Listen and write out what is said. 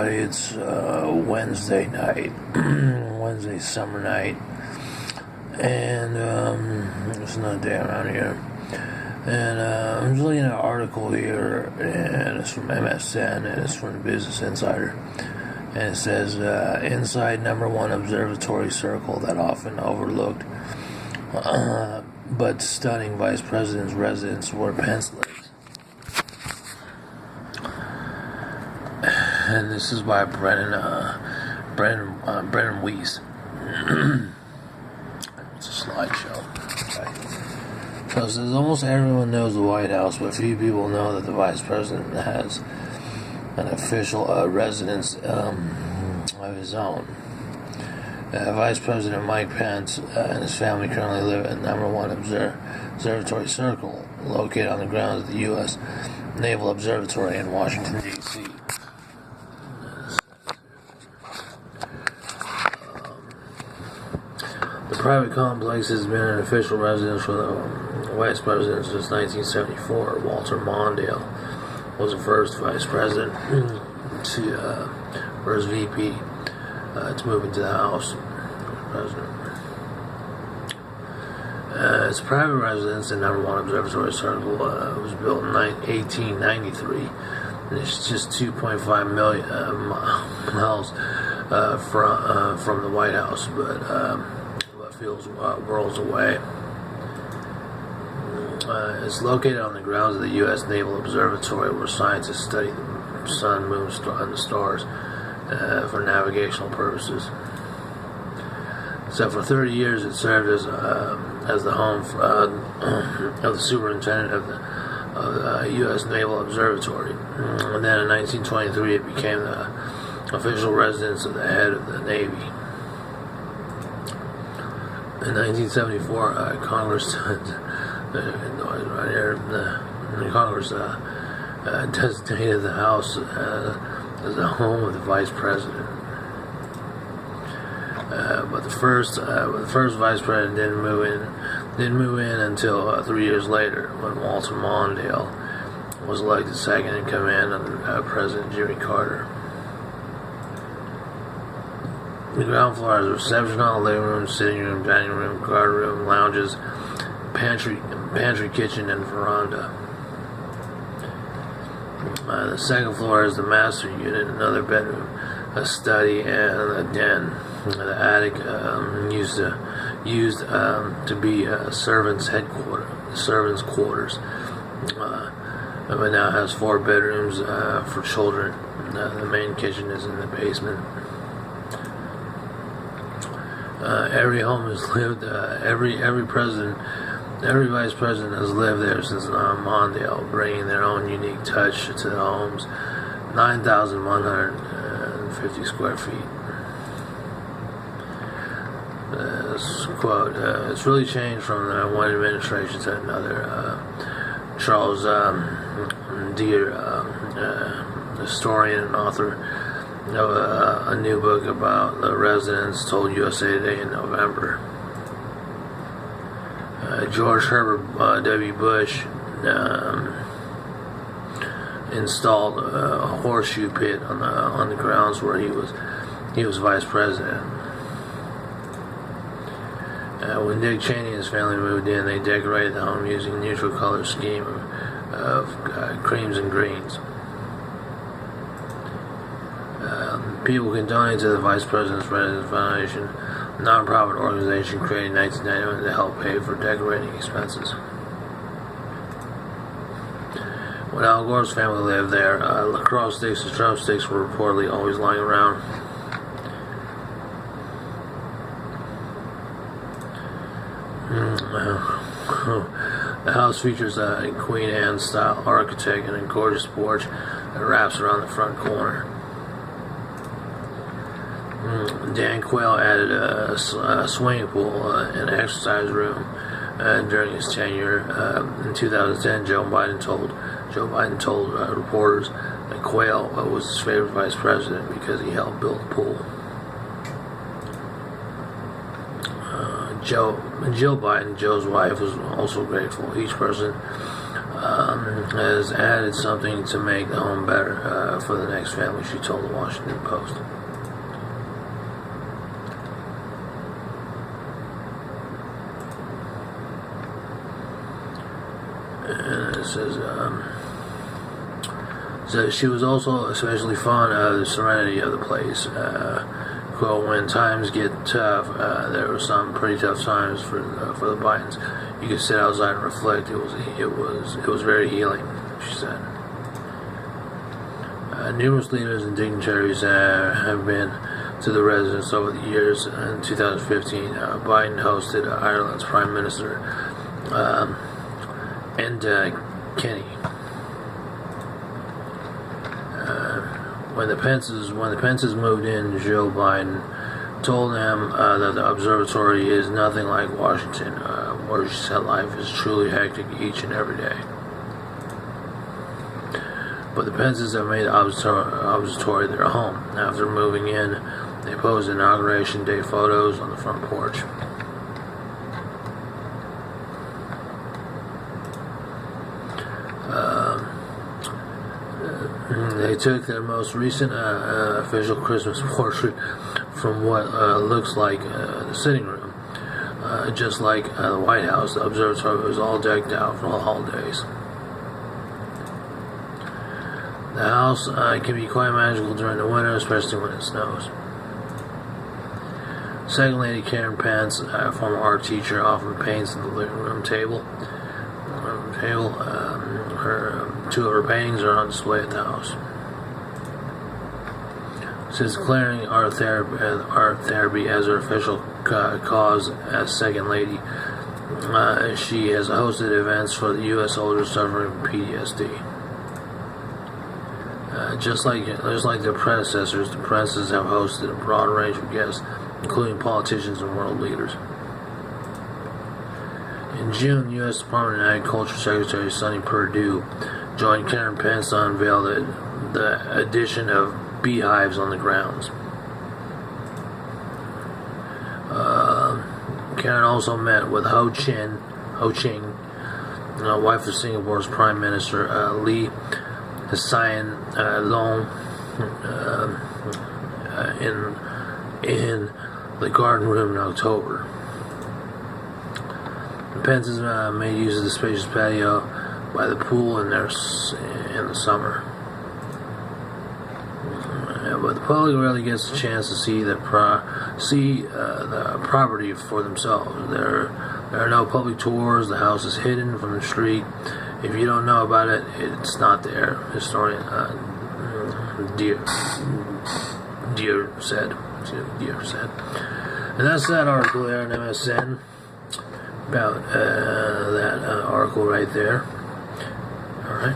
everybody. It's Wednesday night, Wednesday summer night, and it's another day around here. And I'm just looking at an article here, and it's from MSN, and it's from the Business Insider. And it says, inside #1 observatory circle that often overlooked, but stunning vice president's residence were penciled. And this is by Brennan Weiss. It's a slideshow. Okay. So it says, almost everyone knows the White House, but few people know that the vice president has an official residence of his own. Vice President Mike Pence and his family currently live at #1 Observatory Circle, located on the grounds of the U.S. Naval Observatory in Washington, D.C. The private complex has been an official residence for the Vice President since 1974. Walter Mondale was the first Vice President for his VP to move into the House. President. Its private residence in #1 Observatory Circle was built in 1893, and it's just 2.5 million miles from the White House, but feels worlds away. It's located on the grounds of the U.S. Naval Observatory, where scientists study the sun, moon, and the stars for navigational purposes. So for 30 years, it served as the home of the superintendent of the U.S. Naval Observatory. And then in 1923, it became the official residence of the head of the Navy. In 1974, Congress designated the House as the home of the Vice President. But the first Vice President didn't move in until 3 years later, when Walter Mondale was elected second in command under President Jimmy Carter. The ground floor has a reception hall, living room, sitting room, dining room, guard room, lounges, pantry, kitchen, and veranda. The second floor is the master unit, another bedroom, a study, and a den. The attic used to be a servants' quarters, but now has 4 bedrooms for children. The main kitchen is in the basement. Every home has lived. Every vice president has lived there since Mondale, bringing their own unique touch to the homes. 9,150 square feet. Quote: it's really changed from one administration to another. Charles Deere, historian and author of a new book about the residents, told USA Today in November. George Herbert W. Bush installed a horseshoe pit on the grounds where he was vice president. When Dick Cheney and his family moved in, they decorated the home using a neutral color scheme of creams and greens. People can donate to the Vice President's Residence Foundation, a non-profit organization created in 1991 to help pay for decorating expenses. When Al Gore's family lived there, lacrosse sticks and drumsticks were reportedly always lying around. The house features a Queen Anne-style architect and a gorgeous porch that wraps around the front corner. Dan Quayle added a swimming pool and exercise room during his tenure. In 2010, Joe Biden told reporters that Quayle was his favorite vice president because he helped build the pool. Jill Biden, Joe's wife, was also grateful. Each person has added something to make the home better for the next family, she told the Washington Post. And it says, so she was also especially fond of the serenity of the place. Quote, when times get tough, there were some pretty tough times for the Bidens. You could sit outside and reflect. It was very healing, she said. Numerous leaders and dignitaries have been to the residence over the years. In 2015, Biden hosted Ireland's Prime Minister Enda Kenny. When the Pences moved in, Joe Biden told them that the observatory is nothing like Washington, where she said life is truly hectic each and every day. But the Pences have made the observatory their home. After moving in, they posed Inauguration Day photos on the front porch. They took their most recent official Christmas portrait from what looks like the sitting room. Just like the White House, the observatory was all decked out for the holidays. The house can be quite magical during the winter, especially when it snows. Second Lady Karen Pence, a former art teacher, often paints in the living room table. Two of her paintings are on display at the house. Since declaring art therapy as her official cause as Second Lady, she has hosted events for the U.S. soldiers suffering from PTSD. Just like their predecessors, the Princes have hosted a broad range of guests, including politicians and world leaders. In June, U.S. Department of Agriculture Secretary Sonny Perdue joined Karen Pence to unveil the addition of beehives on the grounds. Karen also met with Ho Ching, wife of Singapore's Prime Minister Lee Hsien Loong, in the garden room in October. The Pences made use of the spacious patio by the pool in the summer. But the public rarely gets a chance to see the property for themselves. There are no public tours. The house is hidden from the street. If you don't know about it, it's not there. Historian Deere said. And that's that article there on MSN about that article right there. All right.